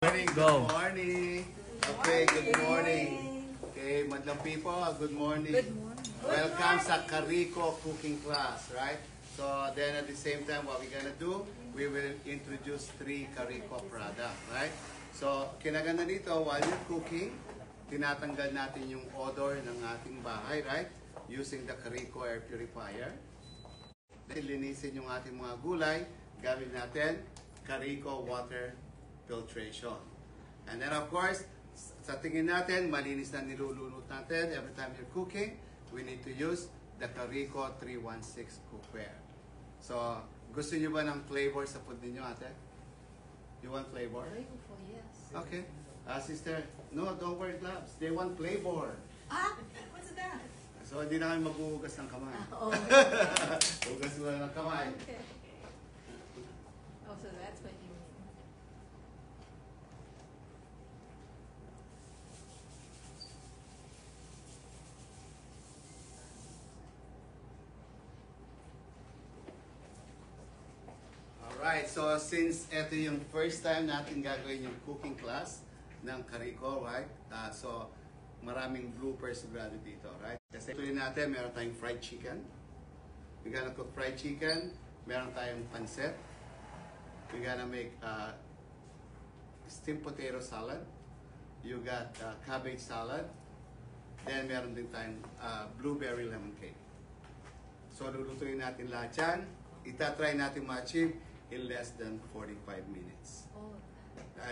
Morning, Go. good morning. Okay, good morning. Okay, madlang people, good morning. Good morning. Welcome sa Carico cooking class, right? So then at the same time, what we're gonna do, we will introduce 3 Carico products, right? So kinaganda dito, while you're cooking, tinatanggal natin yung odor ng ating bahay, right? Using the Carico air purifier. Then linisin yung ating mga gulay, gamit natin Carico water filtration. And then of course, sa tingin natin, malinis na nilulunod natin. Every time you're cooking, we need to use the Carico 316 cookware. So, gusto nyo ba ng flavor sa food ninyo, ate? You want flavor? Flavorful, yes. Okay. Sister, no, don't wear gloves. They want flavor. Ah, what's that? So, hindi na kami maghuhugas ng kamay. Oh, Hugas mo na ng kamay. okay. Oh, so that's what you mean. Alright, so since ito yung first time natin gagawin yung cooking class ng Carico, right? So, maraming bloopers sigurado dito, right? Kasi tuloy natin, meron tayong fried chicken. We're gonna cook fried chicken. Meron tayong pancit. We're gonna make steamed potato salad. You got cabbage salad. Then meron din tayong blueberry lemon cake. So, lulutuin natin lahat yan. Itatry natin ma-achieve in less than 45 minutes. Oh,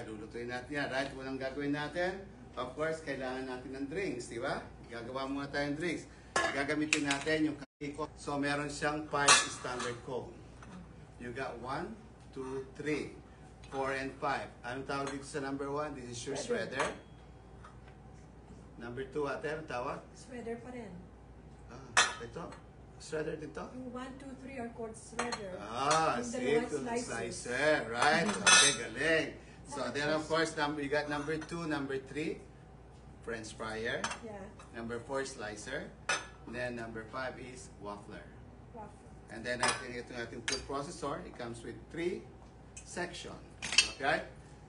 Lulutuin natin yan. Right? Unang gagawin natin, of course, kailangan natin ng drinks, di ba? Gagawa muna tayong drinks. Gagamitin natin yung Carico. So, meron siyang 5 standard cone. You got 1, 2, 3, 4, and 5. Anong tawag dito sa number 1? This is your shredder. Number 2, ate, anong tawag? Shredder pa rin. Ito? Shredder dito? Yung 1, 2, 3 are called shredder. Yung See, dalawa slicer, right? Okay, galing. So then of course, we got number 2, number 3, French fryer. Yeah, Number 4, slicer. Then number 5 is waffler. waffle. And then I think ito ating food processor. It comes with 3 section. Okay?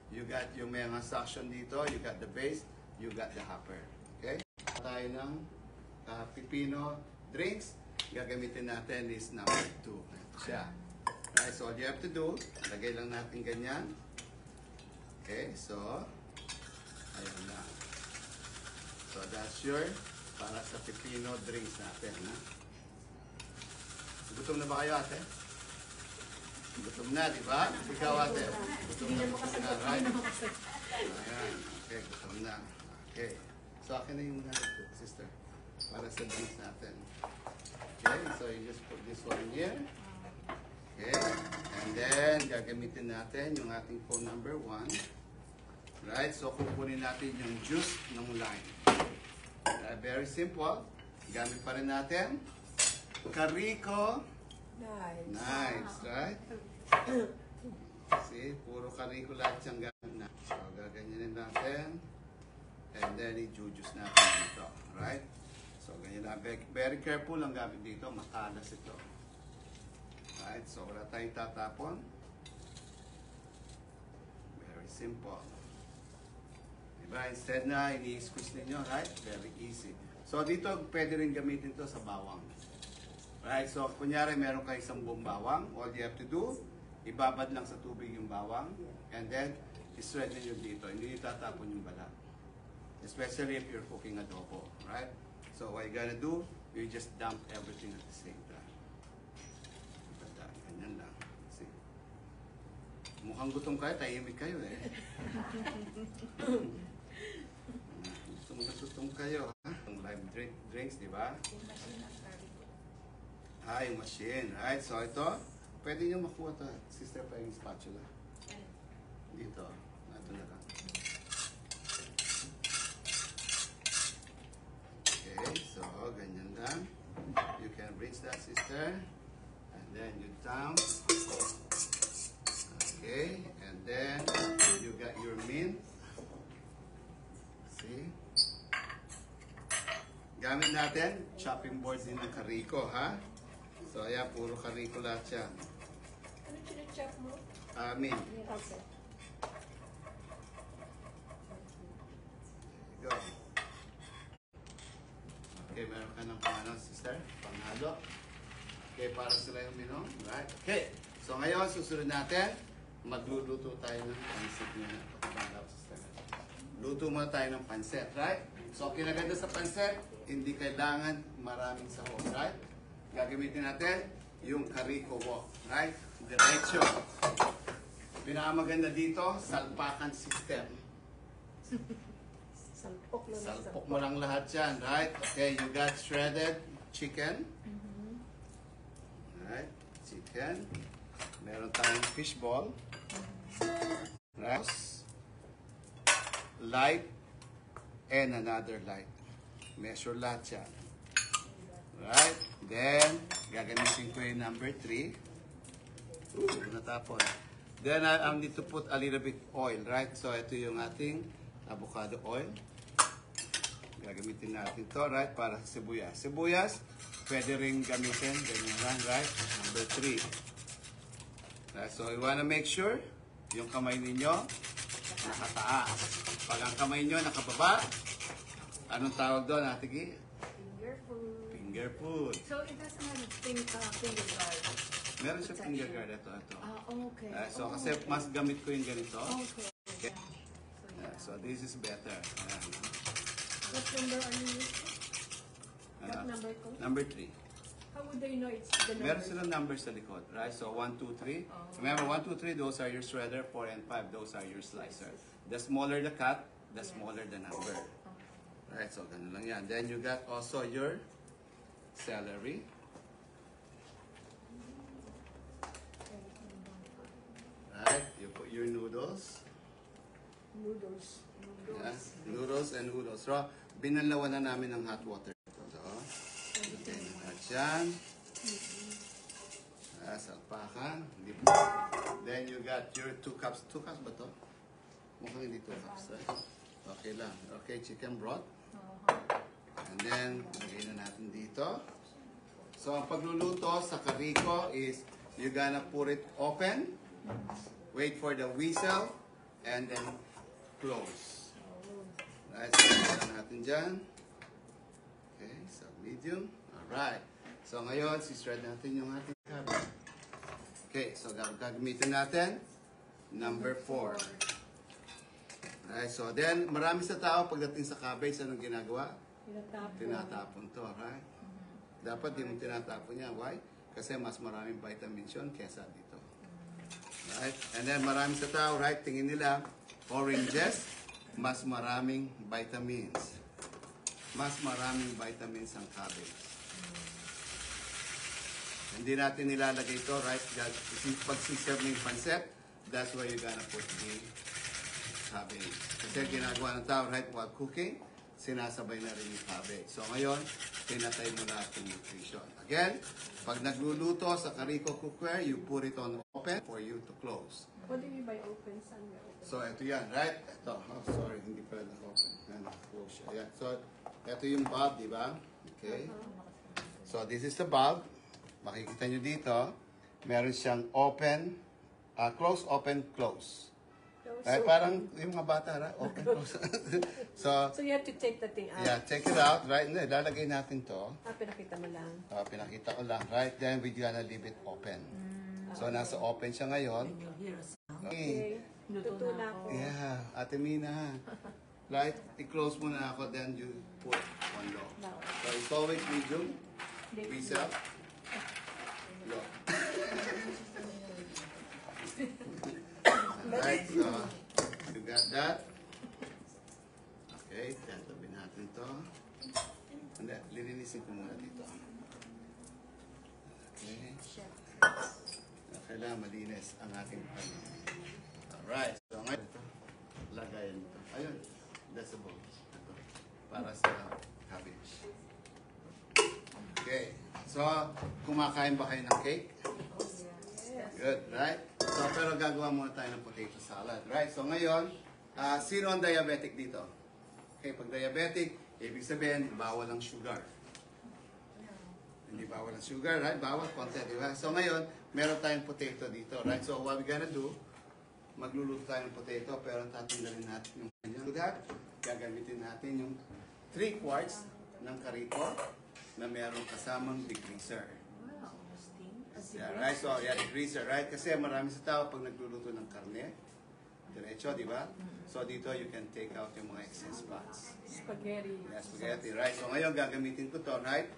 You got yung mga section dito. You got the base. You got the hopper. Okay? Tayo ng pipino drinks. Gagamitin natin is number 2. Ito siya. Right? So all you have to do, lagay lang natin ganyan. Okay? So, ayun na. So that's your para sa pipino drinks natin. Ha? Gutom na ba kayo, ate? Gutom na, di ba? Ikaw, ate. Gutom na. Right? Ayan. Okay, gutom na. Okay. So akin na yung sister. Para sa drinks natin. Okay, so you just put this one here. Okay, and then gagamitin natin yung ating phone number 1. Right, so kukunin natin yung juice ng lime. Very simple. Gamit pa rin natin Carico. Nice. Nice, right? See, puro Carico lahat siyang gamit na. So gaganyanin natin. And then i-juice natin dito. Right? So, ganyan lang. Very careful ang gamit dito. Matalas ito. Right? So, wala tayong tatapon. Very simple. Diba? Instead na ini-squeeze ninyo, right? Very easy. So, dito pwede rin gamitin ito sa bawang. Right? So, kunyari meron kayo isang buong bawang. All you have to do, ibabad lang sa tubig yung bawang. And then, i-shred nyo dito. Hindi nyo tatapon yung balat. Especially if you're cooking adobo. Right? So what you're gonna do, you just dump everything at the same time. Ganyan lang. See? Mukhang gutom kayo, tahimik kayo eh. Gutom kayo. Ha? Yung live drinks, di ba? yung machine ng Carico. Yung machine. Right? So ito, pwede nyo makuha ito. Sister, pa yung spatula. Dito. Ito na lang. Okay, so ganyan lang. You can rinse that, sister. And then you down. Okay, and then you got your mint. See? Gamit natin, chopping board din ng Carico, ha? So, ayan, puro Carico lahat yan. Ano chine-chop mo? Mint. Okay. Okay, meron ka ng pang sister? Panghalo. Okay, para sila yung minom. Right? Okay. So ngayon, susunod natin, magluluto tayo ng pansit niya. Pakibanda ko, sister. Luto muna tayo ng pansit, right? So, kinaganda sa pansit, hindi kailangan maraming sahog, right? Gagamitin natin yung Carico wok, right? Diretso. Pinakamaganda dito, salpakan system. Salpok lang. Salpok mo lang lahat yan, right? Okay, you got shredded chicken. Right? Chicken. Meron tayong fishball. Rice. Light. And another light. Measure lahat yan. Right? Then, gagamitin ko yung number 3. Natapon. Then, I need to put a little bit oil, right? So, ito yung ating avocado oil. Gagamitin natin to, right? Para sa sibuyas. Sibuyas, pwede rin gamitin. Ganyan lang, right? Number 3. Right? So, you wanna make sure yung kamay ninyo nakataas. Pag ang kamay nyo nakababa, anong tawag doon, Ate Gi? Finger food. Finger food. So it doesn't have finger guard. Meron siya finger guard. Ito. Okay. So, kasi mas gamit ko yung ganito. Okay. So, this is better. Ayan. What number are you using? What number ko? Number 3. How would they know it's the number? Meron silang numbers sa likod, right? So, 1, 2, 3. Remember, 1, 2, 3, those are your shredder. 4 and 5, those are your slicer. The smaller the cut, the smaller the number. Right, so ganun lang yan. Then you got also your celery. Right, you put your noodles. Noodles. Yeah, noodles and noodles. So, binalawan na namin ng hot water. So, okay, lahat yan. Salpakan. Then you got your 2 cups. 2 cups ba to? Mukhang hindi 2 cups. Right? Okay lang. Okay, chicken broth. And then, lagay na natin dito. So, ang pagluluto sa Carico is you're gonna put it open, wait for the whistle, and then close. Right, so lagyan natin dyan. Okay, so medium. Alright. So, ngayon, sisred natin yung ating cabbage. Okay, so gagamitin natin number 4. Alright, so then, marami sa tao pagdating sa cabbage, anong ginagawa? Tinatapon to, right? Dapat di mo tinatapon yan. Why? Kasi mas maraming vitamins yun kesa dito. Right? And then marami sa tao, right? Tingin nila, oranges, mas maraming vitamins. Mas maraming vitamins ang cabbage. Hindi natin nilalagay ito, right? Pag siserve ng pancet, that's where you're gonna put the cabbage. Kasi ginagawa ng tao, right? While cooking, sinasabay na rin yung cabbage. So ngayon, pinatay mo lahat yung nutrition. Again, pag nagluluto sa Carico cookware, you put it on open for you to close. What do you mean by open? Saan may open? So ito yan, right? Ito. Oh, sorry, hindi pala na-open. Yan, close siya. Yan. So, ito yung bulb, di ba? Okay. So, this is the bulb. Makikita nyo dito, meron siyang open, close, open, close. Right? Parang yung mga bata, right? Open, close. So you have to take the thing out? yeah, take it out, right? Hindi, lalagay natin to. Pinakita mo lang. Pinakita ko lang, right? Then we're gonna leave it open. So, nasa open siya ngayon. Okay. Luto na ako. Yeah, Ate Mina. Right? I-close mo na ako, then you put on low. So, it's always medium. Whistle. Low. Alright, so, you got that. Okay, tatabi natin to. Hindi, lilinisin ko muna dito. Okay. Kailangan malinis ang ating pan. Alright, so ngayon ito, lagayan ito. Ayun, that's the bowl. Ito, para sa cabbage. Okay, so kumakain ba kayo ng cake? Good, right? So, pero gagawa muna tayo ng potato salad, right? So ngayon, sino ang diabetic dito? Okay, pag diabetic, ibig sabihin, bawal ang sugar. Hindi bawal ang sugar, right? Bawal konti, di ba? So ngayon, meron tayong potato dito, right? So what we're gonna do, magluluto tayo ng potato, pero tatanggalin natin yung kanya. So that, gagamitin natin yung 3 quarts ng kariko na merong kasamang degreaser. Wow. Yeah, right? So, yeah, degreaser, right? Kasi marami sa tao pag nagluluto ng karne, diretso, di ba? So, dito you can take out yung mga excess fats. Spaghetti. Yeah, spaghetti, right? So, ngayon gagamitin ko to, right?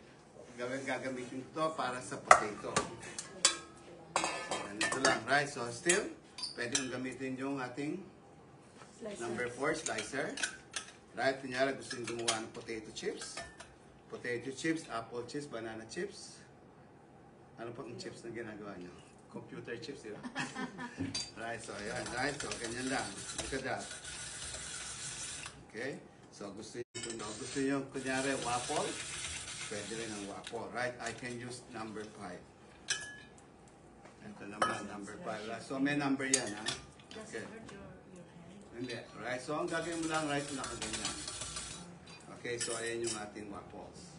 Gagamitin ko to para sa potato. So, ganito lang, right? So, still, pwede yung gamitin yung ating Slicer. number 4 slicer. Right? Kunyari, gusto nyo gumawa ng potato chips. Potato chips, apple chips, banana chips. Ano pa ang chips na ginagawa nyo? Computer chips, di ba? Right, so ayan, right? So, ganyan lang. Look at that. Okay? So, gusto nyo, kunyari, waffle? Pwede rin ang waffle, right? I can use number 5. Ito naman, number 5. Right? So, may number yan, ha? Does Okay. it hurt your hand? Hindi. Right? So, ang gagawin mo lang, right, nakaganyan. Okay, so ayan yung ating waffles.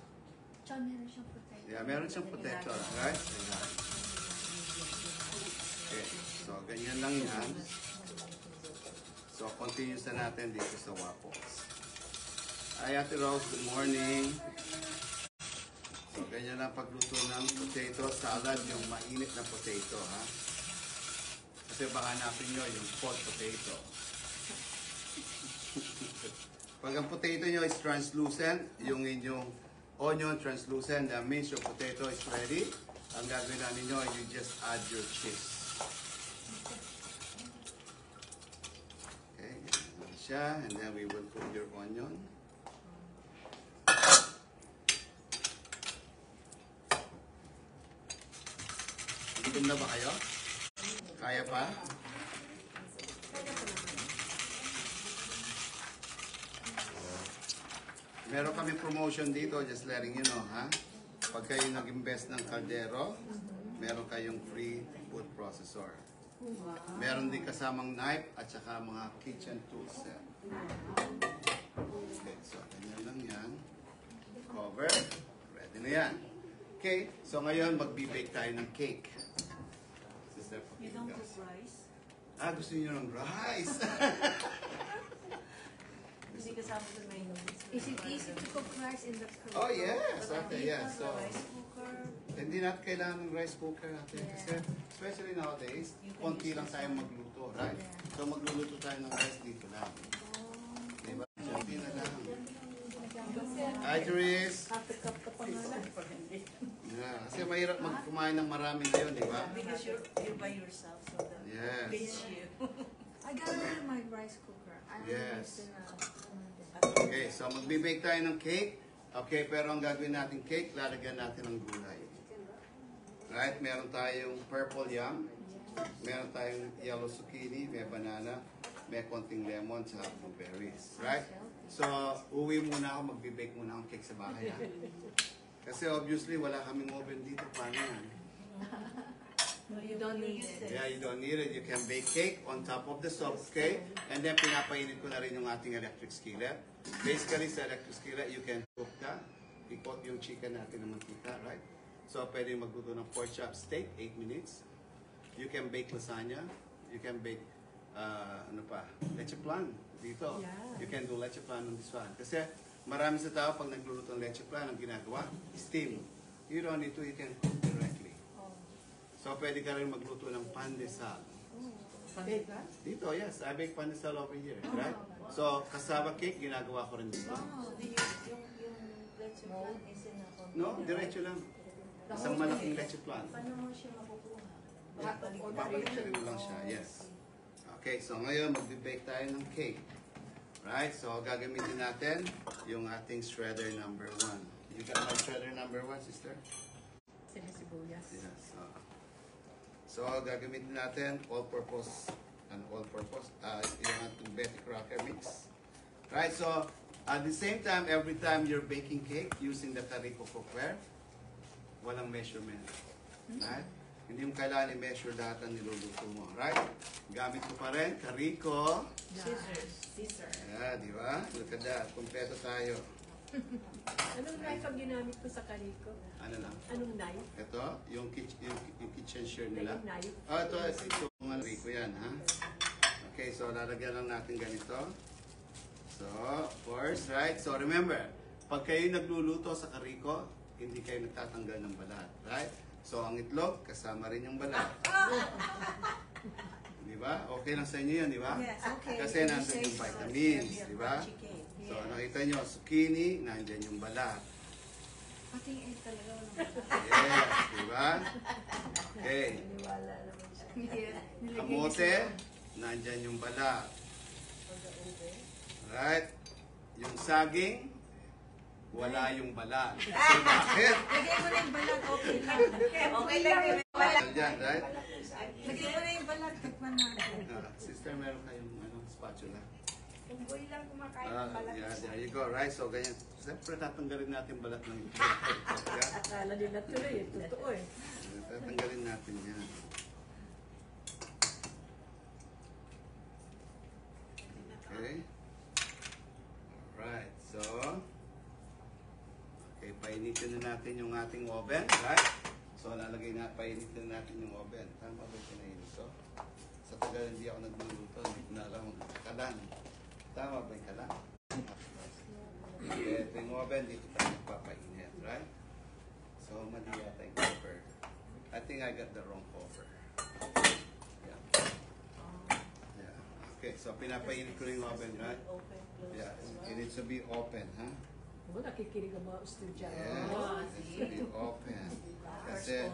John, meron siyang protector. Yeah, meron siyang protector, right? Ayan. Okay, so ganyan lang yan. So, continuous na natin dito sa waffles. Hi, Ate Rose, good morning. So, ganyan lang pagluto ng potato salad, yung mainit na potato, ha? Kasi baka hanapin nyo yung hot potato. Pag ang potato nyo is translucent, yung inyong onion translucent, that means your potato is ready. Ang gagawin namin nyo, you just add your cheese. Okay, ganyan siya. And then we will put your onion. Gutom na ba kayo? Kaya pa? Meron kami promotion dito, just letting you know, ha? Pag kayo nag-invest ng kaldero, meron kayong free food processor. Meron din kasamang knife at saka mga kitchen tools set. Okay, so ganyan lang yan. Cover. Ready na yan. Okay, so ngayon magbi-bake tayo ng cake. Sister, You don't pakigas. cook rice? Ah, gusto niyo ng rice? Hindi kasama sa menu. Is it easy to cook rice in the curry? Oh, yes. Okay, yes. So, Rice cooker. hindi natin kailangan ng rice cooker natin. Kasi, especially nowadays, konti lang tayo magluto, right? So, magluluto tayo ng rice dito lang. Diba? Konti na lang. Hi, Therese. Half a cup ka pa nga lang. Yeah, kasi mahirap magkumain ng marami ngayon, di ba? Because you're by yourself, so that Yes. fits you. I got rid of my rice cooker. I don't Yes. use Okay, so magbe-bake tayo ng cake. Okay, pero ang gagawin natin cake, lalagyan natin ng gulay. Right? Meron tayong purple yam, meron tayong yellow zucchini, may banana, may konting lemon, sa blueberries. Right? So, uwi muna ako, magbe-bake muna akong cake sa bahay. Ha? Kasi obviously, wala kaming oven dito. Paano yan? No, you don't need it. Yeah, you don't need it. You can bake cake on top of the stove, okay? And then pinapainit ko na rin yung ating electric skillet. Basically, sa electric skillet, you can cook that. I-coat yung chicken natin ng mantika, right? So, pwede magluto ng pork chop steak, 8 minutes. You can bake lasagna. You can bake, leche plan dito. Yeah. You can do leche plan on this one. Kasi marami sa tao pag nagluluto ng leche plan, ang ginagawa, steam. You don't need to, you can cook directly. So, pwede ka rin magluto ng pandesal. Dito, yes. I bake pandesal over here, right? So, cassava cake, ginagawa ko rin dito. So, yung leche plan is in a No, diretso lang. Isang malaking leche plan. Paano mo siya makukuha? Babalik mo lang siya, yes. Okay, so ngayon, magbe-bake tayo ng cake. Right? So, gagamitin natin yung ating shredder number 1. You got my shredder number 1, sister? Sibuyas. Yes. So, gagamitin natin all-purpose, yung ating Betty Crocker mix. Right, so, at the same time, every time you're baking cake using the Carico cookware, walang measurement. Right? Hindi mo kailangan i-measure lahat ang niluluto mo. Right? Gamit ko pa rin, Carico. Scissors. Yeah, di ba? Look at that. Kompleto tayo. Anong knife ang ginamit ko sa kariko? Ano lang? Anong knife? Ito, yung kitchen shear Like nila. a knife? Ito, mga Rico yan, ha? Okay, so lalagyan lang natin ganito. So, of course, right? So, remember, pag kayo nagluluto sa kariko, hindi kayo nagtatanggal ng balat. Right? So, ang itlog, kasama rin yung balat. Di ba? Okay lang sa inyo yun, di ba? Yes, okay. Kasi nandun yung vitamins, di ba? So, nakita nyo, zucchini, nandyan yung balat. Pati yung egg talaga walang Yes, di ba? Okay. Naniwala naman siya. Kamote, nandyan yung balat. Right? Yung saging, wala yung balat. So, bakit? Lagay mo na yung balat, okay lang. Okay lang yun. Nandyan, right? Lagay mo na yung balat, tikman natin. Sister, meron kayong spatula. Kung boy lang kumakain ng balat. Yeah, there you go, right? So, ganyan. Siyempre, tatanggalin natin balat ng ito. Akala nila tuloy, totoo eh. Tatanggalin natin yan. Okay. Alright, so, okay, painitin na natin yung ating oven, right? So, painitin na natin yung oven. Tama ba yung pinainit ko? Sa tagal hindi ako nagluluto, hindi ko na alam ang kalan. Tama ba yung kalan? Okay, ito yung oven, dito tayo nagpapainit, right? So, mali yata yung cover. I think I got the wrong cover. Yeah. Yeah. Okay, so pinapainit ko yung oven, right? Yeah, it needs to be open, huh? Huwag nakikinig ang mga estudyante. Yeah, it needs to be open. Kasi,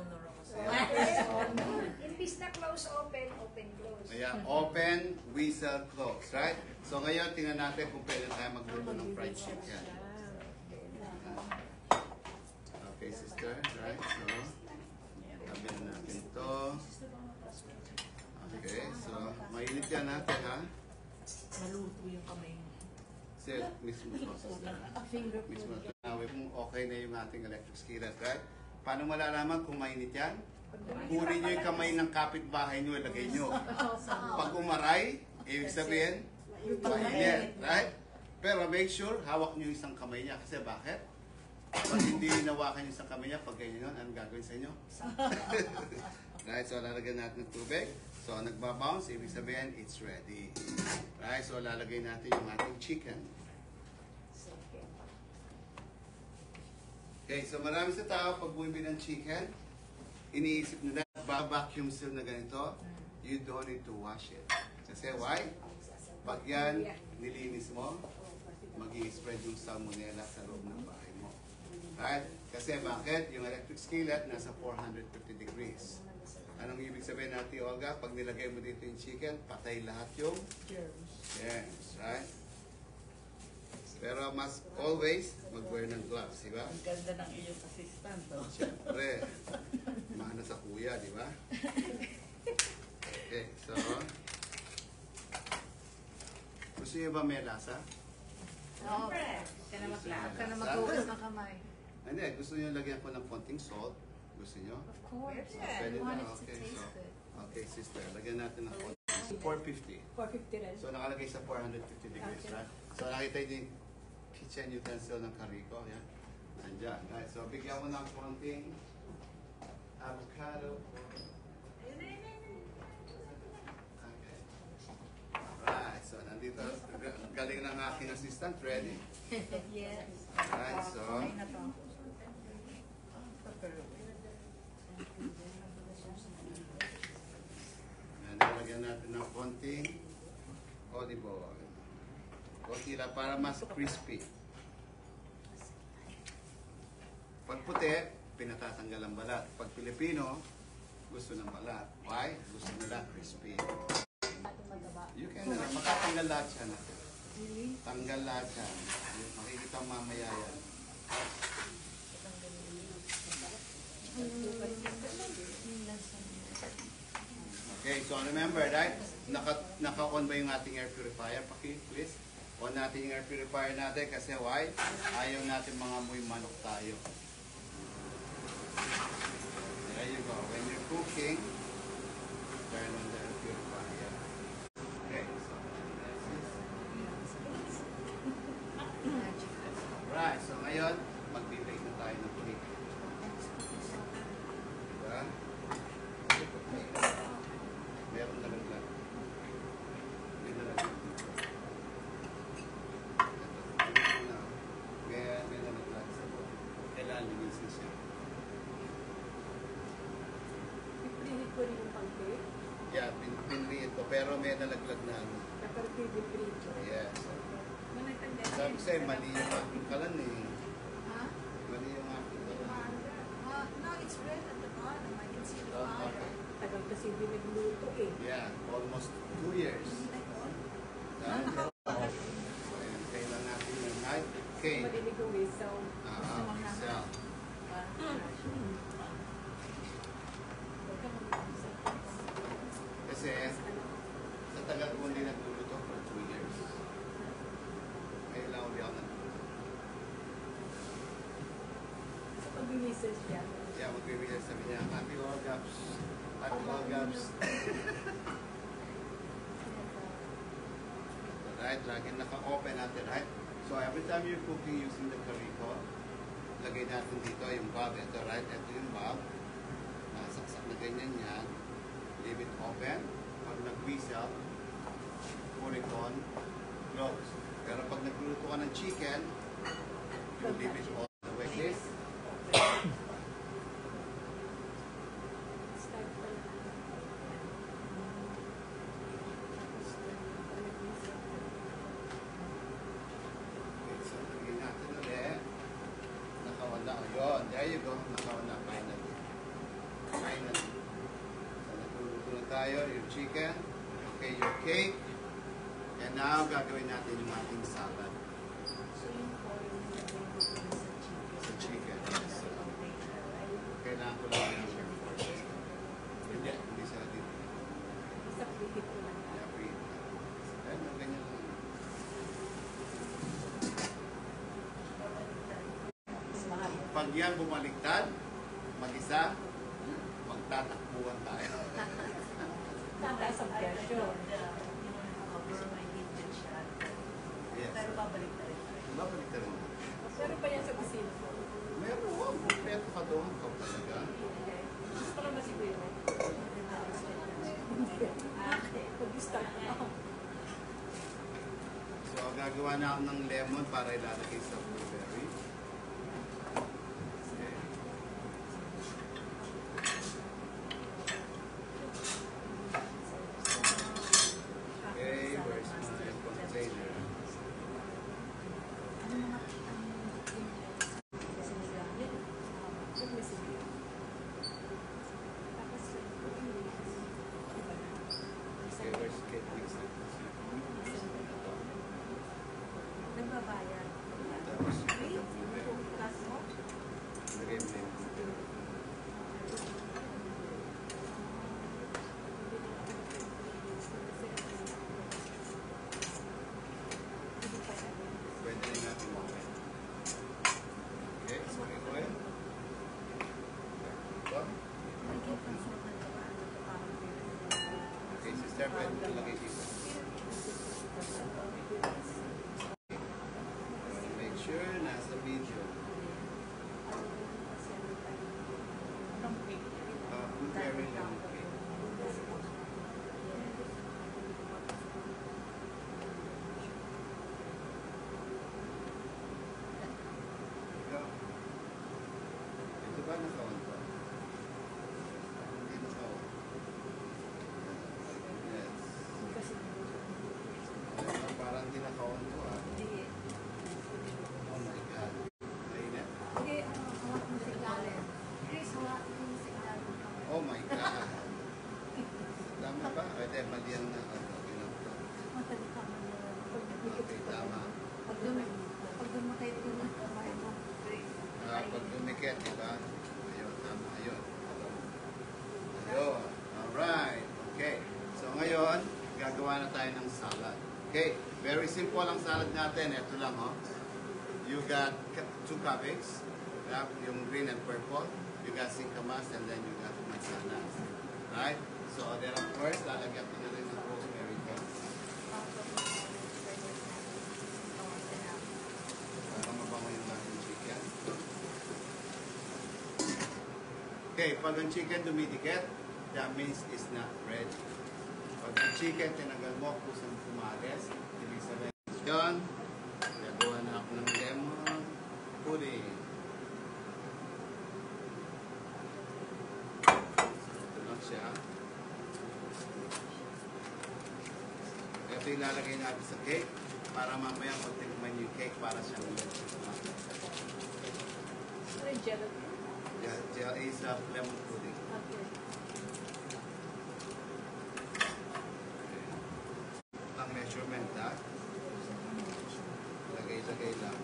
Imbis na close, open, open, close. yeah, open, whistle, close, right? So ngayon, tingnan natin kung pwede tayo magluto ng fried chicken. Okay, sister, right? So, tabi na natin ito. Okay, so, mainit yan natin, ha? Naluto yung kamay mo. Sir, mismo po, sister. Mismo. Naway kung okay na yung ating electric skillet, right? Paano malalaman kung mainit yan? Kunin nyo yung kamay ng kapitbahay nyo, ilagay nyo. Pag umaray, ibig sabihin, mainit, right? Pero make sure, hawak nyo yung isang kamay niya. Kasi bakit? Pag hindi hinawakan yung isang kamay niya, pag ganyan yun, anong gagawin sa inyo? Right, so lalagyan natin ng tubig. So, nagbabounce, ibig sabihin, it's ready. Right, so lalagay natin yung ating chicken. Okay, so marami sa tao, pag bumibili ng chicken, iniisip nila, vacuum seal na ganito, you don't need to wash it. Kasi why? Pag yan, nilinis mo, mag-i-spread yung salmonella sa loob ng bahay mo. Right? Kasi bakit? Yung electric skillet nasa 450 degrees. Anong ibig sabihin natin, Olga? Pag nilagay mo dito yung chicken, patay lahat yung Germs. germs, right? Pero mas always mag-wear ng gloves, di ba? Ang ganda ng iyong assistant, no? Siyempre, mana sa kuya, di ba? Okay, so, gusto niyo ba may lasa? Oo. Ka na maghugas ng kamay. Hindi, gusto niyo lagyan ko ng konting salt? Gusto niyo? Of course. Pwede You want na, it to okay. taste So, good. okay, sister, lagyan natin ng konting 450. 450 rin. So, nakalagay sa 450 degrees, Okay. right? So, nakita niyo yung kitchen utensil ng Carico, yan. Nandyan, right? So, bigyan mo ng konting avocado. Okay. Alright, so nandito, galing ng aking assistant, ready? Yes. Alright, so, nalagyan natin ng konting olive oil. Konti lang para mas crispy. Pag puti, pinatatanggal ang balat. Pag Pilipino, gusto ng balat. Why? Gusto nila crispy. You can, makatanggal lahat yan. Tanggal lahat yan. Makikita mamaya yan. Okay, so remember, right? Naka-on ba yung ating air purifier? Please. On natin yung air purifier natin kasi why? Ayaw natin mga amoy manok tayo. There you go. When you're cooking, turn on the air purifier. Okay, so right, so ngayon, mag-bake na tayo ng cake. Diba? Meron na lang. May nalagyan dito. Ito. May nalagyan maliliit ko, pero may nalaglag na ano. Kapag prito. Yes. Manatanggal Sabi yan. sa'yo, mali yung aking kalan eh. Huh? Mali yung aking kalan. No, it's red at the bottom. I can see the Oh, powder. okay. Tagal kasi hindi nagluto eh. Yeah, almost 2 years. Dahil kailan natin yung night. Okay. Madinig ang whistle. So, kasi sa tagal ko hindi nagluluto for 2 years. Ngayon lang ulit ako nagluluto. Sa pag-research niya. Yeah, magbibigay sabi niya, Ate Olgaps. Ate Olgaps. Right, lagi naka-open natin, right? So every time you're cooking using the Carico, lagay natin dito yung bulb. Ito, right? Ito yung bulb. Saksak na ganyan yan. Leave it open. Pag nag-whistle, put it on, close. Pero pag nagluluto ka ng chicken, you leave it all the way. This, Start pa lang. okay, so lagay natin ulit. Nakawala. Yun, there you go. Nakawala. Finally. Finally. So nagluluto na tayo. Yung chicken. Okay, your cake. And now, gagawin natin yung ating salad. So yung oil na Sa chicken. Yes. So, kailangan ko lang yung hindi sa dito. Isa prito ko lang. Yeah, breathe. Ayun, ganyan lang. Mas mahal. Pag yan bumaliktad, mag-isa, magtatakbuhan tayo. Tataas ang presyo. Yes. Pero babalik na rin. Mabaliktad mo. Pero pa yan sa kusina ko. Meron, wow, kompleto ka doon. Ikaw talaga. Gusto ko na siguro. Pag-start na ako. So, gagawa na ako ng lemon para ilalagay sa blueberry. Okay. Okay, where's my container? Pag may siguro. Tapos, Okay, where's cake mix? Nagbabayad. Tapos, Wait, bukas mo? lagay mo na yung blueberry. Pwede na natin open. Okay, smoking oil. Ito. Okay, sister, pwede mo lagay dito. Make sure nasa video. Blueberry lemon cake. Ikaw. Ito ba naka-on to? Hindi naka-on. Yes. Ayun, parang hindi naka-on to ah. Oh my God. Mainit? Oh my God. Tama ba? Pwede, mali ang ginagawa. Okay, tama. Pag dumakay ito ng kamay mo, Pag dumikit, di ba? Ayun, tama. Ayun. Ayun. Alright. Okay. So ngayon, gagawa na tayo ng salad. Okay. Very simple ang salad natin. Ito lang, oh. You got 2 cabbage. Yung green and purple. You got singkamas and then you got mansanas. Right? So then of course, lalagyan ko na rin ng rosemary ko. Para mabango yung ating chicken. Okay, pag ang chicken dumidikit, that means it's not ready. Pag ang chicken tinagal mo, kusang pumalis, ibig sabihin, yun, gagawa na ako ng lemon pudding. Ito lang siya. ito ilalagay natin sa cake para mamaya pag tingnan yung cake para siyang Ano yung gelatin? yeah, gel is lemon pudding. Okay. Ang measurement ha. Lagay-lagay lang.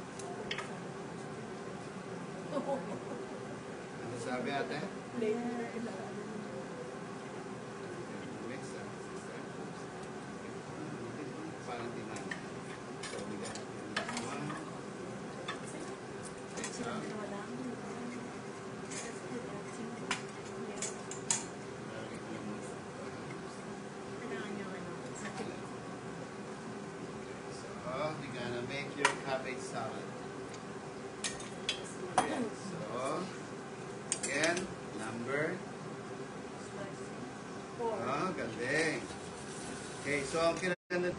Ano sabi ate? Later. Mix ah. Parang tinan. So we got this one. Mix ah. So we're gonna make your cabbage salad. Okay, so again, number. Galing. Okay, so ang kinaganda,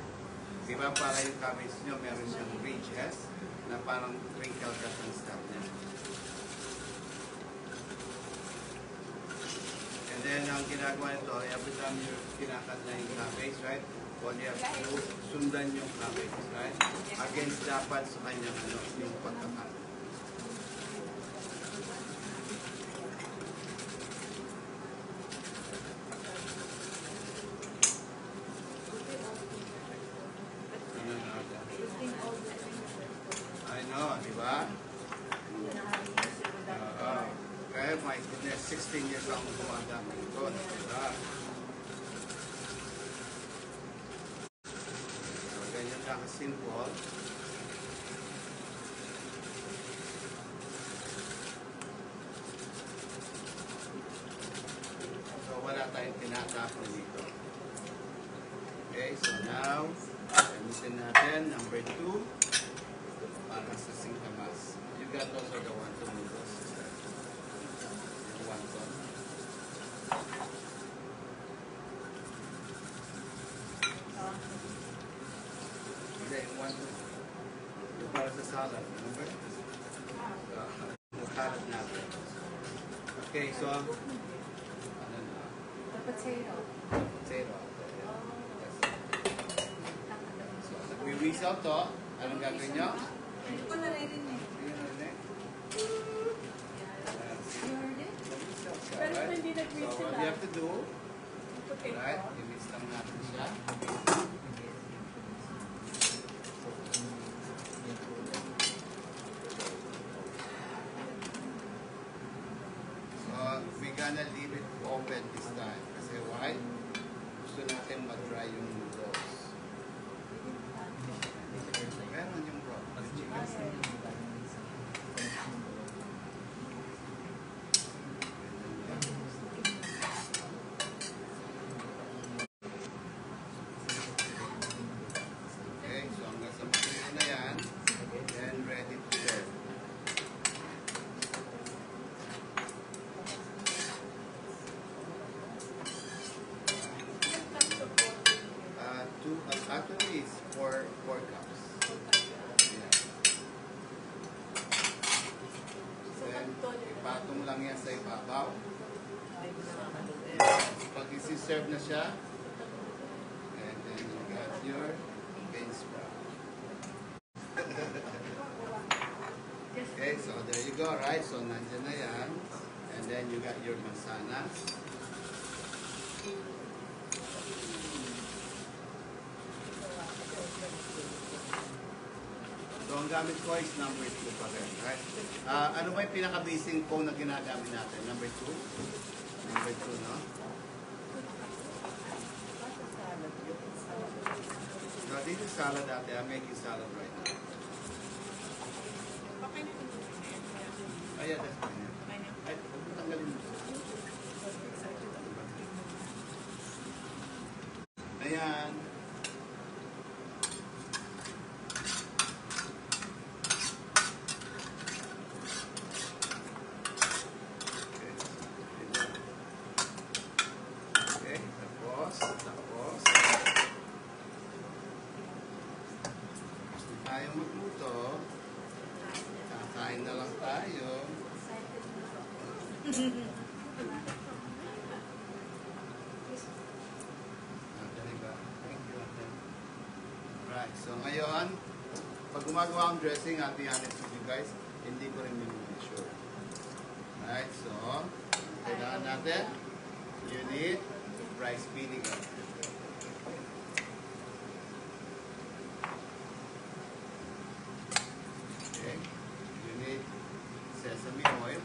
di ba para yung cabbage nyo, meron siyang ridges na parang crinkle cut ang style niya. And then, ang ginagawa nito, every time you're kinakat na yung cabbage, right? All you have to do, sundan yung cabbage, right? Against dapat sa kanyang yung pagkakat. I know, di ba? Kaya my goodness, 16 years ako gumagamit ito. Diba? So, ganyan lang simple. So, wala tayong tinatapon dito. Okay, so now, gamitin natin number 2 para sa singkamas. You got also the wonton noodles. Yung wonton. Hindi, yung wonton. Yung para sa salad. Remember? Yung salad natin. Okay, so, ano na? The potato. Potato. So, nagwiwisaw to. Anong gagawin nyo? Hindi ko naririnig. You heard it? Pero kung hindi nag-mix So, what sila, you have to do, potato. right, i-mix lang natin siya. So, we're gonna leave it open this time. Kasi why? Gusto natin mag-dry yung noodles. Meron yung broth. Okay, so hanggang sa matuloy na yan, then ready to serve. Actually, it's 4 cups. Yeah. Then, ipatong lang yan sa ibabaw. Pag isi-serve na siya, and then you got your bean sprout. Okay, so there you go, right? So, nandyan na yan. And then you got your mansanas. So, ang gamit ko is number 2 pa rin, right? Ano ba yung pinaka-basing phone na ginagamit natin? Number 2? Number 2, no? So, this is salad ate. I'm making salad right now. Oh, yeah, that's fine. Yeah. Ay, huwag mo tanggalin mo. Ayan. Okay, tapos. Gusto tayo magluto. Kakain na lang tayo. Dali ba? Thank you, ate. So ngayon, pag gumagawa ang dressing, I'll be honest with you guys, hindi ko rin minimensure. Alright, so, kailangan natin, you need rice vinegar. Okay, you need sesame oil.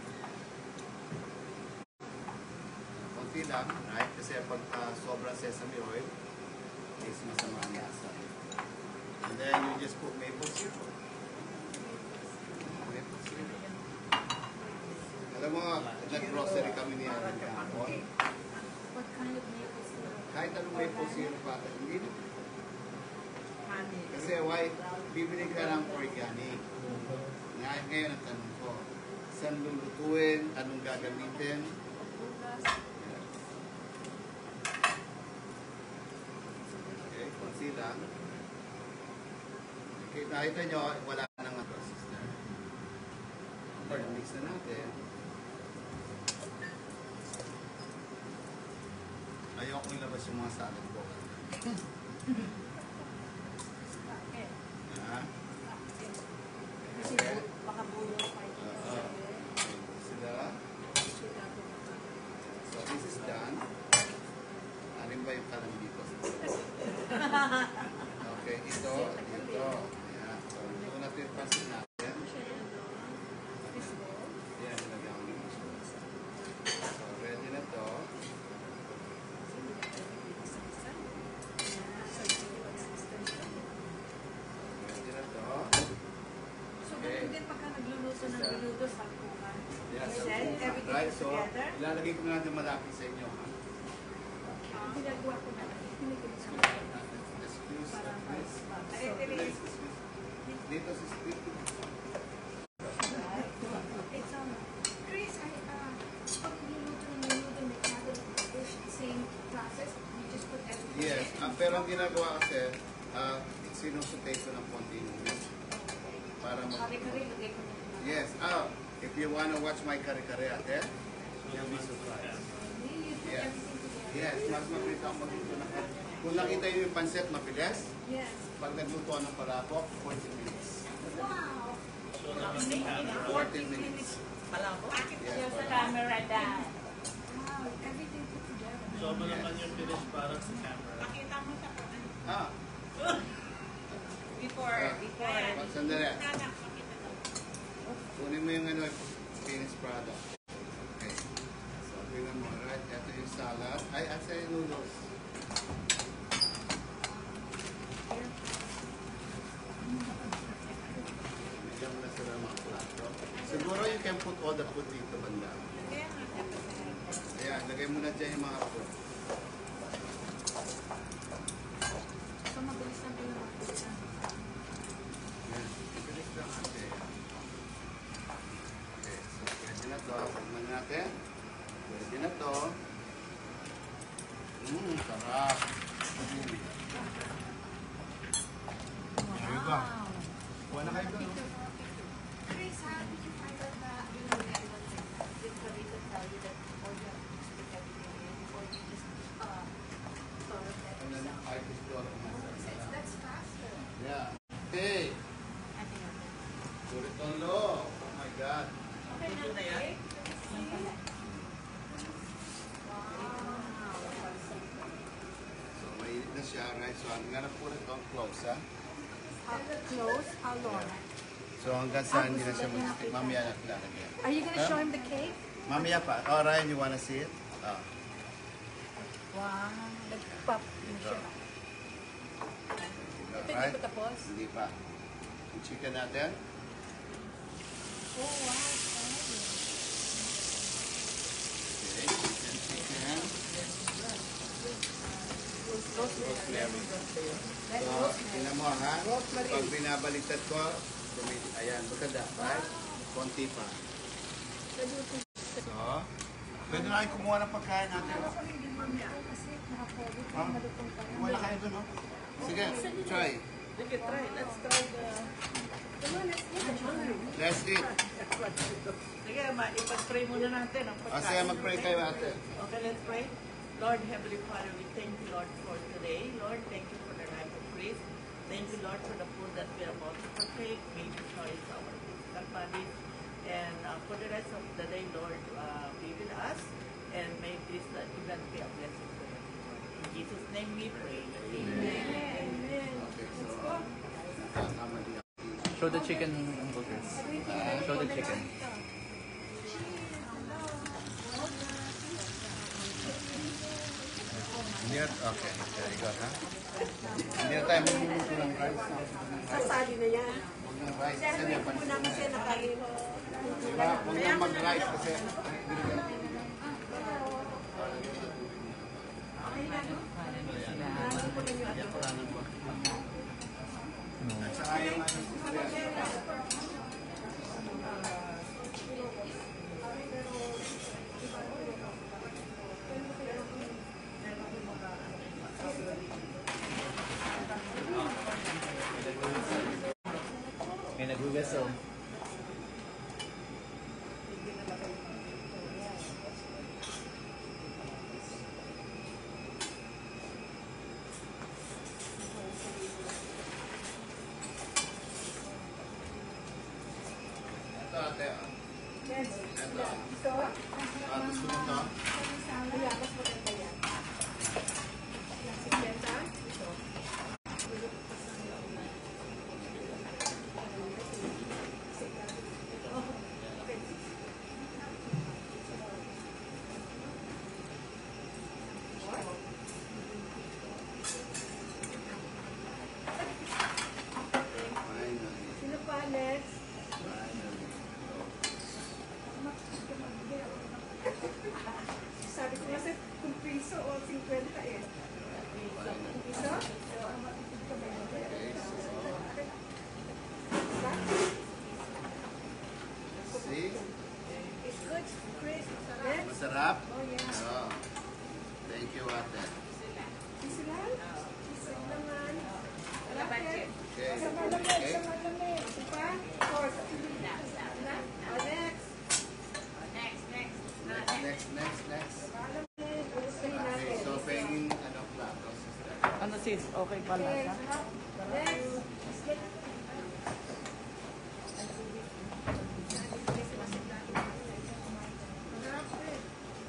Konti lang, right? Kasi pag sobra sesame oil, is masama ang lasa. And then you just put maple syrup. Maple syrup. Alam mo, nag-grocery kami ni Aaron kahapon. What kind of maple syrup? Kahit anong maple syrup pa, hindi na. Honey. Kasi why, bibili ka ng organic. Ngayon ang tanong ko, saan lulutuin, anong gagamitin? Okay, konsi lang. Okay, nakita nyo, wala nang mga sister. Okay, mix na natin. Ayoko ilabas yung mga salad ko. Ah. Kasi baka bulo pa ito. Sila. So this is done. Alin ba yung kalam dito? Okay, ito. Ayan. So, ito natin yung pansin natin. Ayan, nilagyan ko yung pansin. So, ready na to. Ready na to. So, ganun din pagka nagluluto ng niluto sa kukan. Yes, Then, everything right, is so, together. ilalagay ko na natin malapit sa inyo. Ha? Ginagawa ko na. Pinipilis ko. Excuse, Parang please. Dito si Steve. It's Chris, pag niluto ng menudo, may ginagawa ng dish, same process, you just put everything. Yes, pero ang ginagawa kasi, sinusutay ko ng konti noodles. Para mag... Kari-kari, lagay ko na. Yes, if you wanna watch my kare-kare ate, you'll be surprised. You put Yes. everything together. Yes, mas mabilis ako magluto ng kung nakita niyo yung pancit, mabilis. Yes. Pag nagluto ng palabok, 40 minutes. Wow. 14 minutes. Yes, Sa camera dad. Wow, everything put together. Soba naman yung finish parang sa camera. Pakita mo sa kukan. Ah, Before. sandali. Nanak, pakita mo. Kunin mo yung finished product. Okay. So, tingnan mo, right? Ito yung salad. Ay, asa yung noodles. Bigyan mo na sila ng mga plato. Siguro you can put all the food dito banda. Kaya nga, dapat sa harap. Ayan, lagay mo na dyan yung mga food. So, mabilis lang kayo makita. Ayan. Bilis lang ate. Okay, so pwede na to. Tignan natin. Pwede na to. Sarap. Ayun ba? Kuha na kayo doon. Chris, how did you find out that you know everyone did Carita tell you that all you have to do is put everything in, or you just thought of that And then yourself? I just do it myself. That's faster. Yeah. Hey, Ate natin. put it on low. Oh my God. Okay na yan? So mainit na siya, right? So I'm gonna put it on close, ha? Close? How long? So hanggang sa hindi na siya mag-stick. Mamaya na lalagyan. Are you gonna show him the cake? Mamaya pa. Oh, Ryan, you wanna see it? Ah. Wow. Nag-pop na siya. Ito Right? hindi pa tapos. Hindi pa. Yung chicken natin. Oh, wow. Okay, chicken. Rosemary. So, tingnan mo ha. Pag binabaliktad ko, ayan, maganda, right? Konti pa. So, pwede na kayo kumuha ng pagkain natin. Kasi nakapogo ka, Ha? malutong pa rin. Wala kayo dun, no? Sige, try. Sige, try. Let's try the... Let's eat. Sige, ipag-pray muna natin ang O, sige, mag-pray kayo ate. Okay, let's pray. Lord, Heavenly Father, we thank you, Lord, for today. Lord, thank you for the life of Chris. Thank you, Lord, for the food that we are about to partake. May you choice our physical bodies. And for the rest of the day, Lord, be with us. And may this event be a blessing to everyone. In Jesus' name we pray. Amen. Okay, so, nakakamali ako. Show the chicken burgers. Show the chicken. Hindi na, okay. There you go, ha? Hindi na tayo magluluto ng rice. Sasali na yan. Huwag ng rice kasi may Una kasi nakalino. Diba? Huwag nang mag-rice kasi at saka yung ano, May nag-whistle. ito ate, ah. Ito. Ito. Gusto mo ito? Kaya, mas maganda yan. Sikenta. Ito. Finally. Sino pa next? Finally. Sabi ko kasi kung piso o 50 eh. Piso? Okay, so, see? It's good, Chris. Next? Masarap? Oh, yeah. Oh. Thank you, ate. Piso lang? Piso naman. Okay. Sa malamig, Okay. sa malamig. Ito pa? Or sa na? Oh, next. Next. Malamig. Gustuhin Okay, natin. so penging ano plato, sister. Ano sis? Okay pa Okay. lasa? Next.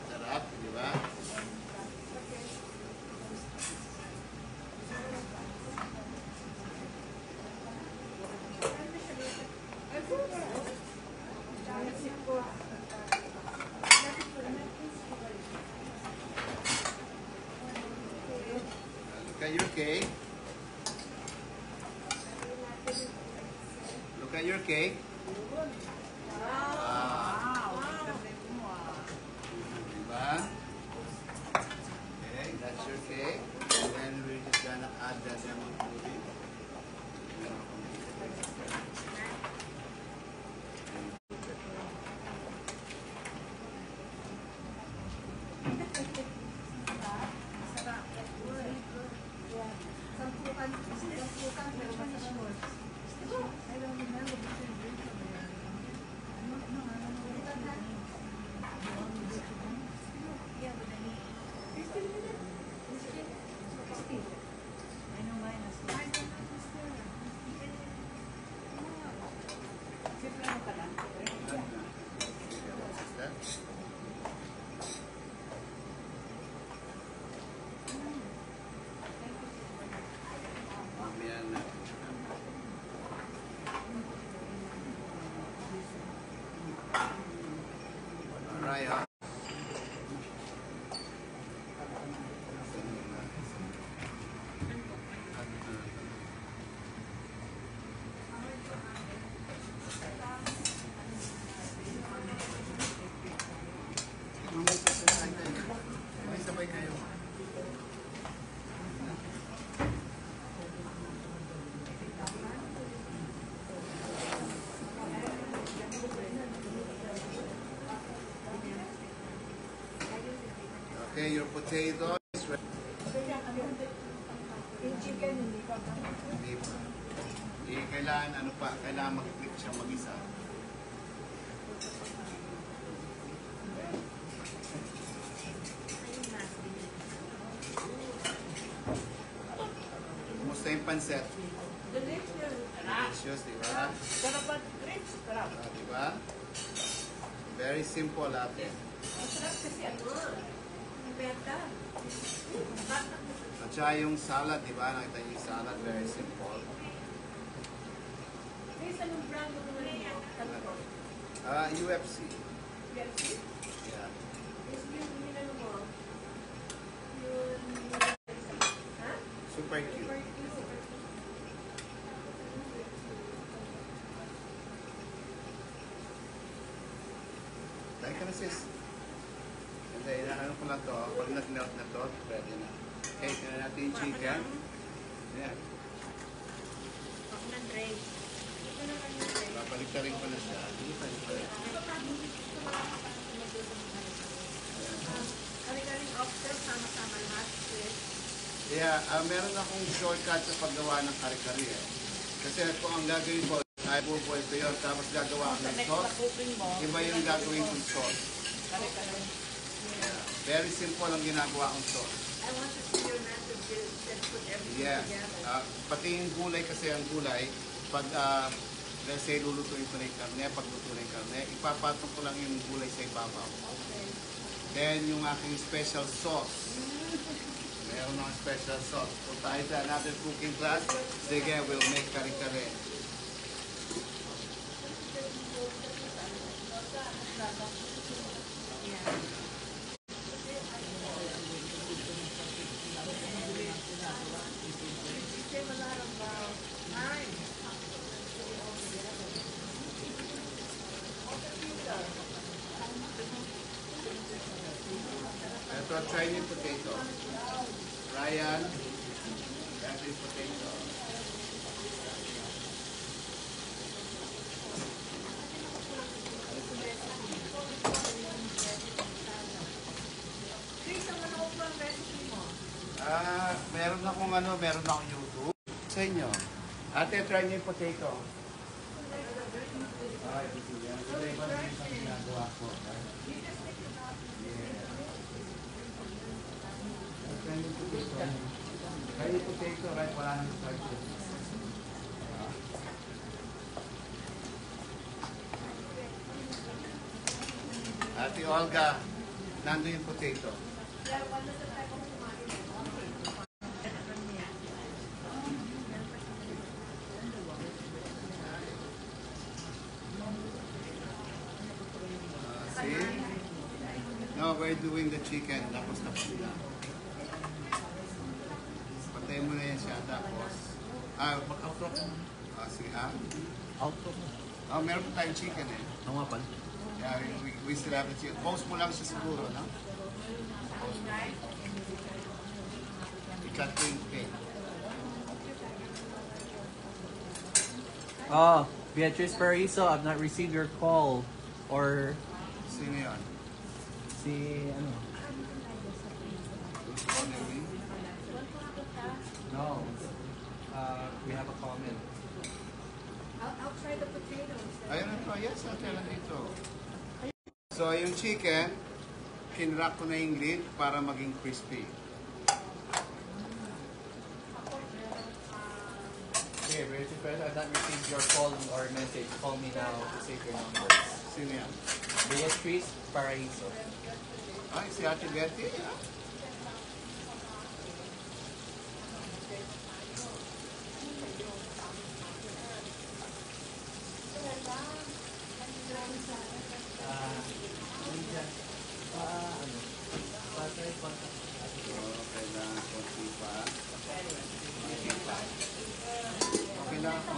Sarap, di ba? Look at your cake. Look at your cake. Wow. Diba? Okay, that's your cake. And then we're just gonna add the lemon pudding. Sister? Mamaya na. Alright, ah. May sabay kayo. Okay, your potato is ready. Yung chicken, hindi pa ba? Hindi pa. Kailangan ano pa, kailangan mag-click siya mag-isa. Kumusta yung pansit? Delicious. Delicious, di ba? Sarap at grapes. Sarap. Di ba? Very simple ate. Masarap kasi ano, benta. At saka yung salad, di ba? Nakita niyo yung salad, very simple. Chris, anong brand mo naman mo? Tatlo. UFC. UFC? Yeah. Chris, yung ano mo? Yung... Ha? Super cute. Super cute. Dahil ka na sis. Hindi, inaano ko lang to. Pag nag-melt na to, pwede na. Okay, tina natin yung chicken. Ayan. Ako ng Dre. Ito na lang yung Dre. Babalik ka rin ko na siya. Hindi pa rin pala. Kari-karing offset, sama-sama lahat. Chris. Yeah, meron akong shortcut sa paggawa ng kare-kare eh. Kasi kung ang gagawin ko, ay buboil ko yun, tapos gagawa ko Sa ng next sauce. na cooking mo, Iba yung gagawin kong sauce. kare-kare. Yeah. Very simple ang ginagawa kong sauce. I want to see your method and put everything Yeah. together. Pati yung gulay kasi ang gulay, pag let's say lulutuin ko na yung karne, pag luto na yung karne, ipapatong ko lang yung gulay sa ibabaw. Okay. Then yung aking special sauce. Meron akong special sauce. Kung tayo sa another cooking class, sige, we'll make kare-kare. Ito, Chinese potato. Ryan, Chinese potato. Chris, ang ano po ang recipe mo? Meron akong YouTube sa inyo. Ate, try niyo yung potato. Ay, ito yan. Ito yung ginagawa ko. Try niyo yung potato. Try niyo yung potato, right? Wala nang spices. Ate Olga, nandun yung potato. See? No, we're doing the chicken. Tapos na. Patay mo na yan siya. Tapos, Mag-outro ka. sige Outro mo. meron pa tayong chicken eh. Ano nga pala? Yeah, we still have the chicken. Post mo lang siya siguro, no? Post mo. I-cut ko yung cake. Beatrice Paraiso, I've not received your call. Or Sino yun? si, ano? No. We have a comment. I'll try the potatoes. Ayun na to. Yes, natin lang dito. So, yung chicken, kinwrap ko na yung lid para maging crispy. Okay, Beatrice Paraiso, I've not received your call or message. Call me now to save your numbers. Sino yan? Beatrice Paraiso. Ay, si Ate Betty. Kailangan konti pa. Konti pa. Okay lang ako.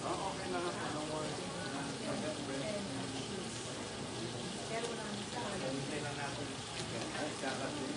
Okay lang ako. Don't worry. Ay, kakasin.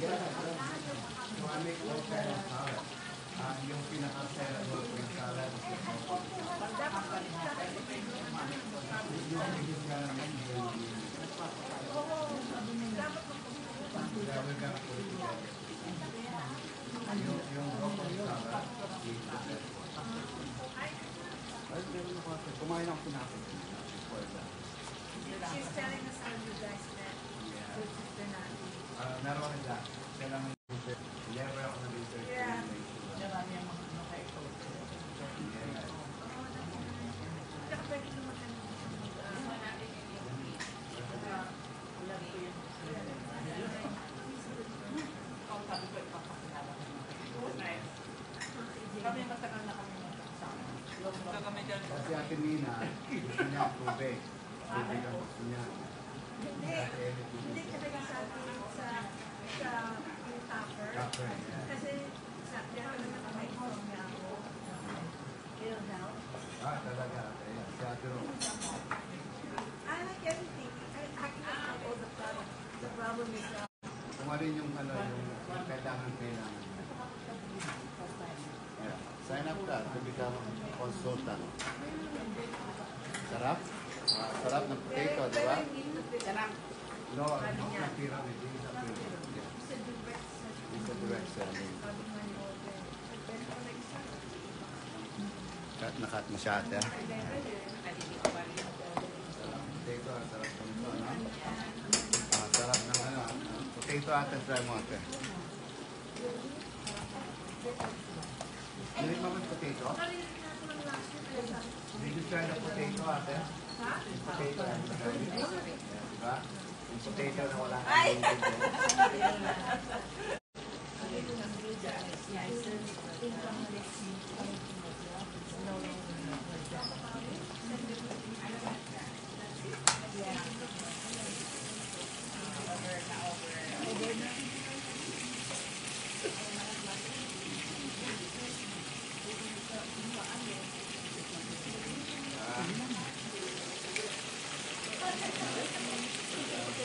So I make all kind of salad. Yung pinaka-sellable ko yung salad. Yung broccoli salad. Kumain ako sinapin. She's telling us how you guys met. Your sister natin. Meron ka dyan. Kailangan level ako ng research. Yeah. Marami ang mga nakaito. Tsaka pwede lumakan ng Alam ko yun. Ako sabi ko, ipapakilala ko naman. Kami matagal na kami magkasama. Kami dyan. Kasi Ate Mina, gusto niya tubig. Tubig ang gusto niya. Hindi talaga sa atin sa yung topper. Topper, yeah. Kasi sa lahat naman may home niya ako. Feel now. Talaga. Si Ate Ro. I like everything. I can like all the products. The problem is Kung ano yung kailangan. Yeah. Sign up ka to become consultant. Sarap? Sarap ng potato, di ba? sarap. No, not na pyramid. It's a pyramid. Yeah. It's a direct selling. Nakat mo siya ate. Potato, sarap ng ito, no? Sarap ng ano. Potato ate, try mo ate. Hindi mo mag potato? Did you try the potato ate? Yung potato, diba? Yung potato na wala kang ingredient.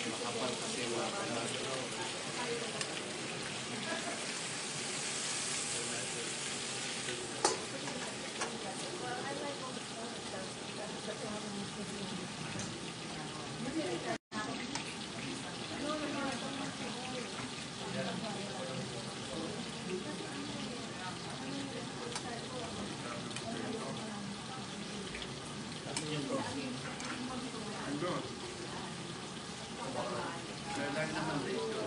Makapal kasi mga panalo. Andun. Kailan naman dito?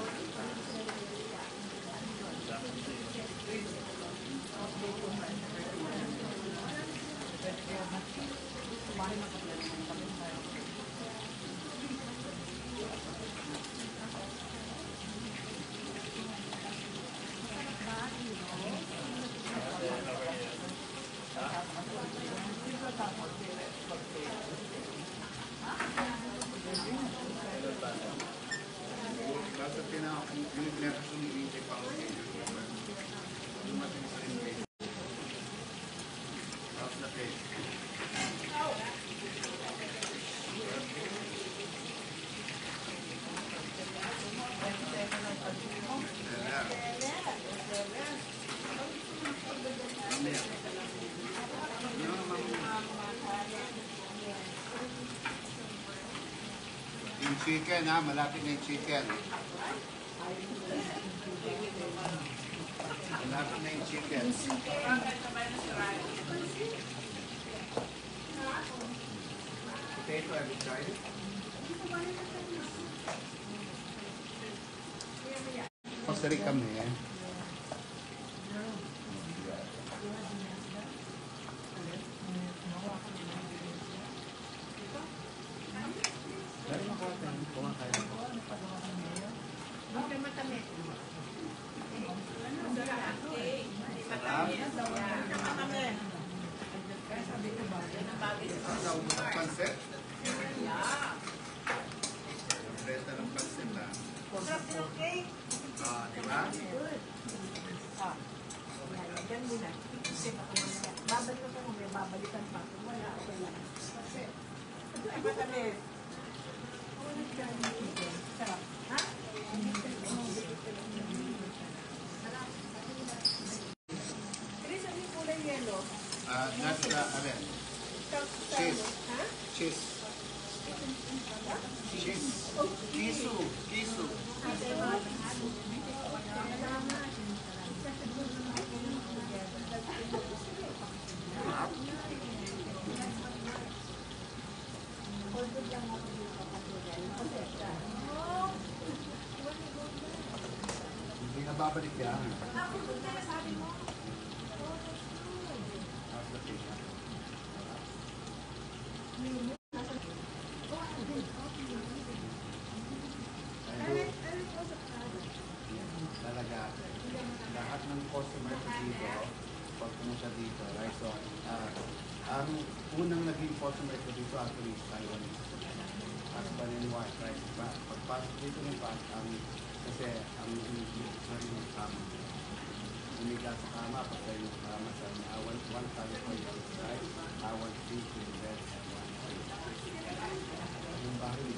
Basta pinaka sumilintik pa ako dito. Dumating sa rin kayo. Tapos na kayo. Yung chicken ha, malapit na yung chicken. Malapit na yung chicken. Potato, have you tried it? Pasari kami eh. Dahil makakain, kumakain ako. Okay, matami. Naubos ang pansit? Resta ng pansit na. Sarap ng cake. Di ba? Lagyan mo na. Isip ako na. Babalikan ko may babalikan pa. Wala, okay lang. Kasi, ay matami. Sarap. Ha? Nasa, ano? Cheese. Ha? Cheese. Cheese. Kisu. Kisu. Hindi na babalik yan. Talaga, lahat ng customer ko dito, pag pumunta dito, right? So, ang unang naging customer ko dito actually is Taiwanese. Husband and wife, right? Pagpasok dito ng kasi ang sorry ng kama. Umiga sa kama, pagka yung kama sa one time for you, right? I want three in bed and one sleep. Yung bahay,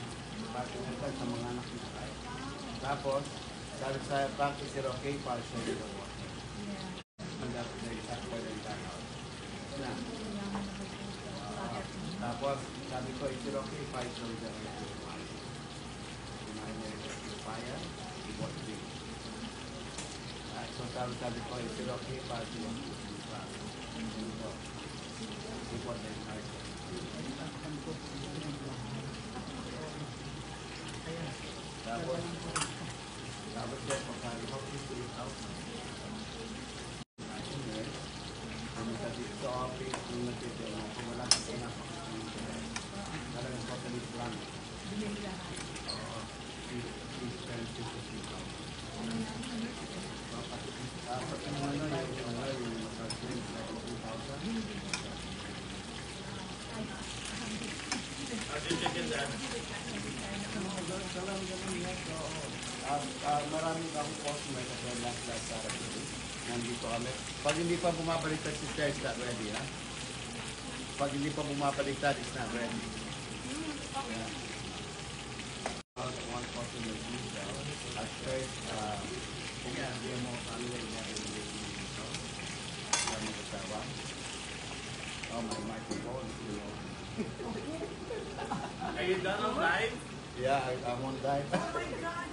pagkakita sa mga anak niya, right? Tapos, sabi sa practice zero, okay, para siya yung water. And that's the exact point in that house. Na. Tapos, sabi ko, is it okay if I show you the fire? Kumain niya yung fire, it was big. So, sabi ko, is it okay if I show you the fire? It was the entire Tapos siya, pagkali ko, is out. Kami sa dito sa office, yung natito na, kung wala kang pinapakasama. Talagang totally blank. Oo. Please spend 50,000. Pati yung mag-drink na 2,000. Maraming akong customer kasi last Saturday. Nandito kami. Pag hindi pa bumabaliktad si Sister, is not ready, ha? Pag hindi pa bumabaliktad, is not ready. Yeah. One customer is at first, kung hindi mo kami yung dito. Kami kasawa. Oh, my microphone. Are you done on live? Yeah, I'm on live. Oh my God!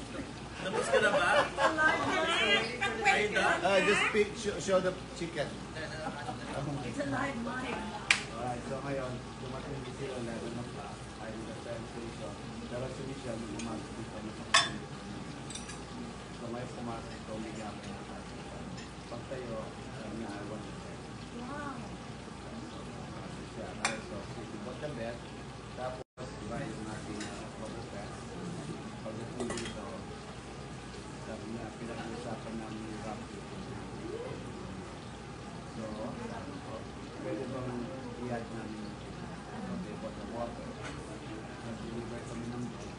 Tapos ka na ba? Are you done? Just show the chicken. It's a live mic. Alright, so ngayon, dumating din sila 11 o'clock. I did the translation. Pero si Michelle, umagas dito na sa kasunod. So may pumasok ito, may gapin na kasi. Pag tayo, na I want to say. Wow. So siya, so she bought the bed. Tapos, diba yung ating bubble bed. Pagdating dito, sabi niya, pinag-usapan namin yung rap. So, sabi ko, pwede bang i-add namin okay, for the water. Nag-deliver kami ng boat.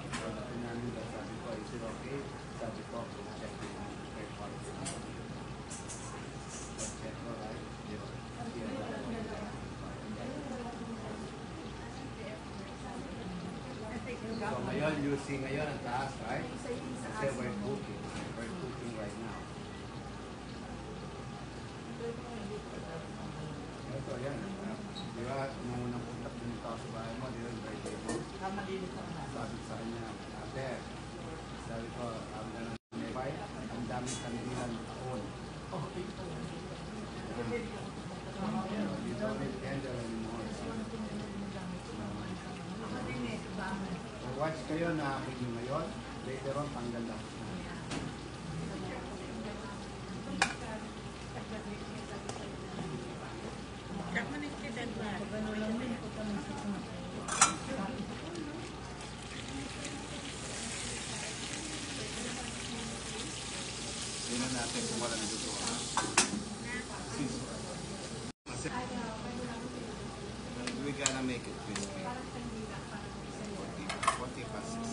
Pagdating namin daw, sabi ko, is it okay? Sabi ko, check it out. Very positive. Check ko, right? Yes. So ngayon, you see ngayon ang taas, right? Kasi we're cooking. We're cooking right now. Ito, yan. Di ba, nung unang punta pinunta ko sa bahay mo, di ba, yung birthday mo? Sabi sa kanya, ate, sabi ko, ang ganang may ang daming kandilan taon. You don't need candle anymore. So watch kayo na akin nyo ngayon. Later on, tanggal lang. Tingnan natin kung wala nagluto. Kasi we gotta make it crispy. 40 passes.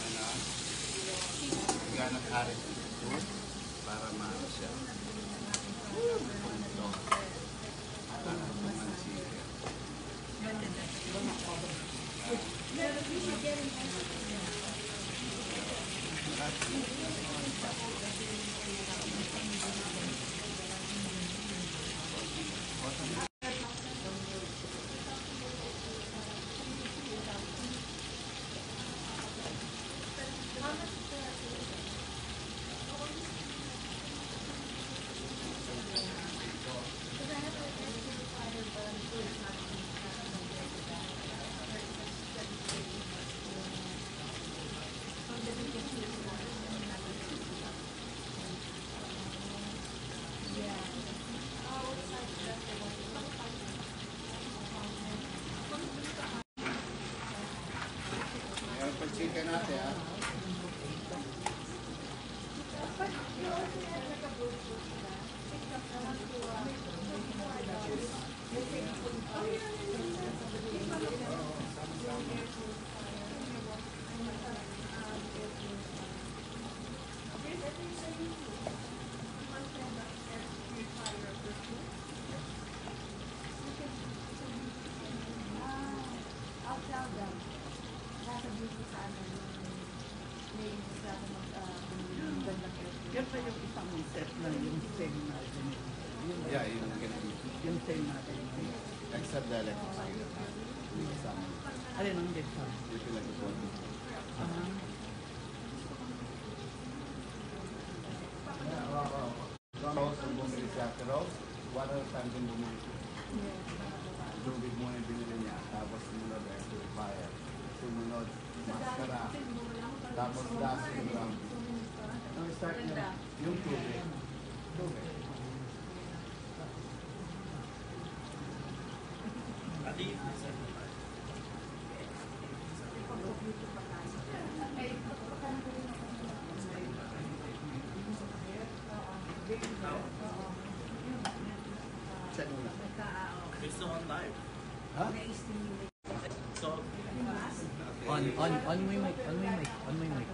Ano? We gotta cut it into para maano siya. Ito. Para tumansi. chicken natin, ha? I'll tell them. Sasabihin ko sa ano may interest ako yung gandang Yan pa yung isang set na yung same natin. Yeah, yung ganun. Yung same natin. Except the electric steel. Yung isang, Alin ang dito? yung pinag-upon. Rose, kung bumili siya sa Rose, one at a time din bumili siya. Lubid muna yung binili niya, tapos sumunod ay purifier. Sumunod, mascara. Tapos last yung ground beef. Ang start niya, yung tubig. Tubig. Ati, isa na ba? Check muna. Gusto ko live. Ha? So, On mo yung mic. On mo yung mic. On mo yung mic.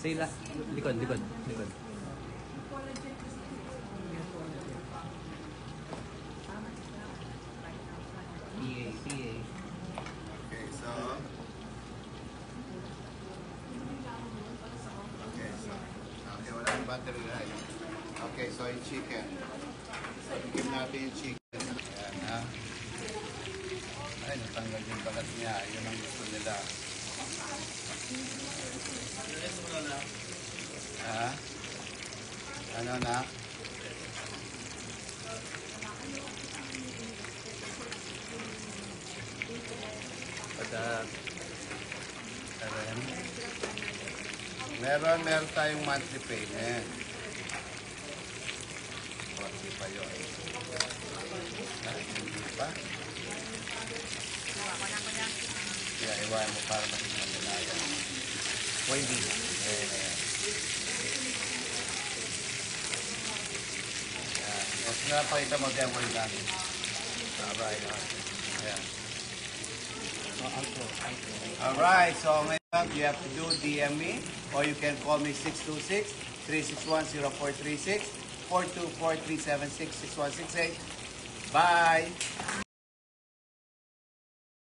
Say la. Likod. PA. Okay, so. Okay, wala yung battery na yun. Okay, so yung chicken. So, tigim natin yung chicken. Ayan, ha? Ay, natanggal yung balat niya. Yun ang gusto nila. release mo na lang. Ha? Ano na? Padak. Meron tayong monthly payment. Monthly pa yun. Hindi pa? Yeah, iwan mo para matignan nila yan. Wavy. Ayan. Mas napakita mo kaya mo lang. Alright. Ayan. Alright, so ngayon you have to do DM me or you can call me 626-361-0436 424-376-6168. Bye!